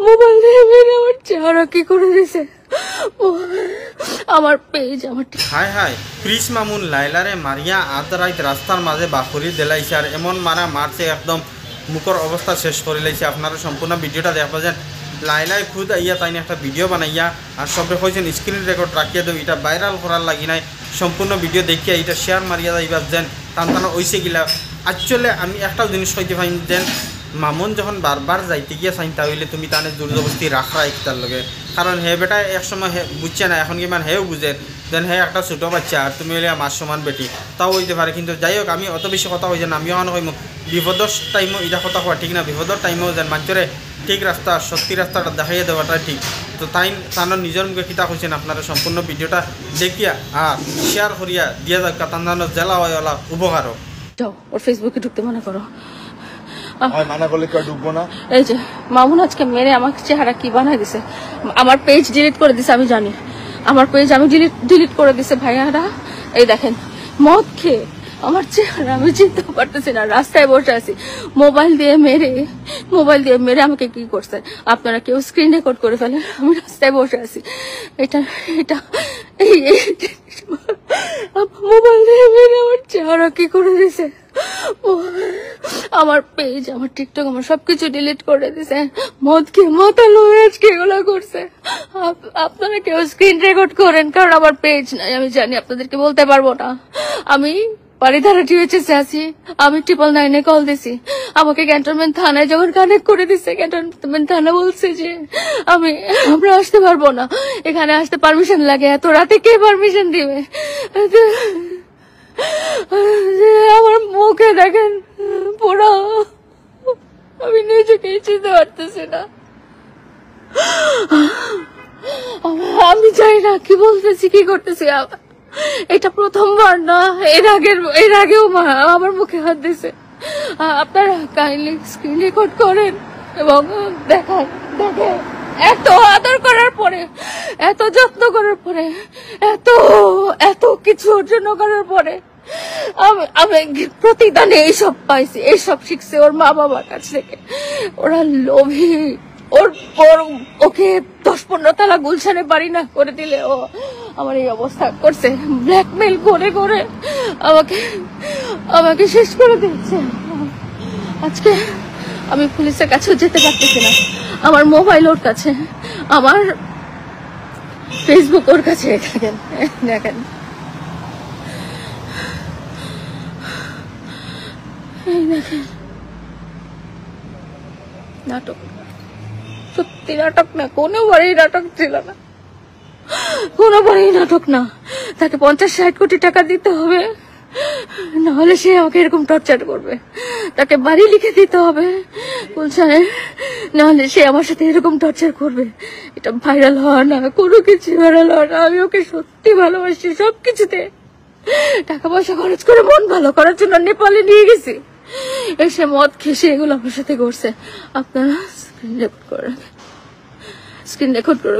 Mobile দিয়ে মেরে আমার চেহারা কি করে দিছে আমার পেজ আমার। হাই হাই প্রিস মামুন লাইলারে মারিয়া আধ রাত রাস্তার মাঝে বাখরি দেলাইছে আর এমন মারা মারছে একদম মুখর অবস্থা শেষ করে লাইছে। আপনারা সম্পূর্ণ ভিডিওটা দেখবা যেন লাইলাই খুদ আইয়া তাইনি একটা ভিডিও বানাইয়া আর সবে কইছেন স্ক্রিন রেকর্ড রাখিয়া দেব, এটা ভাইরাল করার লাগি নাই। সম্পূর্ণ ভিডিও দেখিয়া এটা শেয়ার মারিয়া যাইবার যেন টানটানো ওইসে গিলা। আসলে আমি একটাও জিনিস কইতে পারি যেন মামুন যখন বারবার যাইতে গিয়া চাইন তাহলে তুমি তানে জোর জবস্তি রাখা একটার লগে, কারণ হে বেটা একসময় হে বুঝছে না, এখন কিমান হেও বুঝে দেন হে একটা ছোটো বাচ্চা আর তুমি হলে আমার সমান বেটি, তাও হইতে পারে। কিন্তু যাই হোক আমি অত বেশি কথা হয়েছে না, আমিও এখন কইম বিপদর টাইমও এটা কথা হওয়া ঠিক না, বিপদর টাইমেও যেন মানুষরে ঠিক রাস্তা সত্যি রাস্তাটা দেখাইয়া দেওয়াটা ঠিক। তো তাই তানোর নিজের মুখে কিতা হয়েছেন আপনারা সম্পূর্ণ ভিডিওটা দেখিয়া আর শেয়ার করিয়া দিয়া যাক তান্দানোর জেলা হয় ওলা উপকারও। ওর ফেসবুকে ঢুকতে মনে করো, মানা করলে কেউ ঢুকবো না। এই যে মামুন আজকে মেরে আমার চেহারা কি বানাই দিছে, আমার পেজ ডিলিট করে দিছে। আমি জানি আমার পেজ আমি ডিলিট করে দিছে ভাইয়ারা। এই দেখেন মদ খেয়ে আমার চেহারা আমি চিনতে পারতেছি না, রাস্তায় বসে আছি। মোবাইল দিয়ে মেরে আমাকে কি করছে আপনারা কেউ স্ক্রিন রেকর্ড করে ফেলেন, আমি রাস্তায় বসে আছি। এটা এটা মোবাইল দিয়ে মেরে আমার চেহারা কি করে দিছে, আমার পেজ আমার টিকটক আমার সবকিছু ডিলিট করে দিছে। মদ খেয়ে মাথা লয়ে আজকে এগুলো করছে। আপনারা কেউ স্ক্রিন রেকর্ড করেন, কারণ আমার পেজ নাই, আমি জানি আপনাদেরকে বলতে পারবো না। আমি বাড়িধারা টিউএচএসে আছি, আমি 999 কল দিছি, আমাকে ক্যান্টনমেন্ট থানায় যখন কানেক্ট করে দিচ্ছে, ক্যান্টনমেন্ট থানা বলছে যে আমরা আসতে পারবো না, এখানে আসতে পারমিশন লাগে। এত রাতে কে পারমিশন দিবে? আমার মুখে দেখেন পুরো, আমি নিজেকে চিনতে পারতেছি না। আমি জানি না কি বলতেছি কি করতেছি। এটা প্রথমবার না, এর আগেও আমার মুখে হাত দিছে। আপনারা কাইন্ডলি স্ক্রিন রেকর্ড করেন এবং দেখেন এত আদর করার পরে, এত যত্ন করার পরে, এত কিছু অর্জন করার পরে আমি প্রতিদানে এইসব পাইছি, এইসব শিখছি ওর মা বাবার কাছ থেকে। ওরা লোভী, ওকে 10-15 তালা গুলশানে বাড়ি না করে দিলে ও আমার এই অবস্থা করছে। ব্ল্যাকমেল করে করে আমাকে শেষ করে দিচ্ছে। আজকে আমি পুলিশের কাছেও যেতে পারতেছি না, আমার মোবাইল ওর কাছে, আমার ফেসবুক ওর কাছে। দেখেন নাটক, সত্যি নাটক না, কোনোবারই নাটক ছিল না, কোনোবারই নাটক না। তাকে 50-60 কোটি টাকা দিতে হবে, নাহলে সে আমাকে এরকম টর্চার করবে। তাকে বাড়ি লিখে দিতে হবে গুলশানে, নাহলে সে আমার সাথে এরকম টর্চার করবে। এটা ভাইরাল হওয়া না, কোনো কিছু ভাইরাল হওয়া না। আমি ওকে সত্যি ভালোবাসি, সবকিছুতে টাকা পয়সা খরচ করে মন ভালো করার জন্য নেপালে নিয়ে গেছি, এসে মদ খেসে এগুলো আমার সাথে করছে। আপনারা স্ক্রিন রেকর্ড করে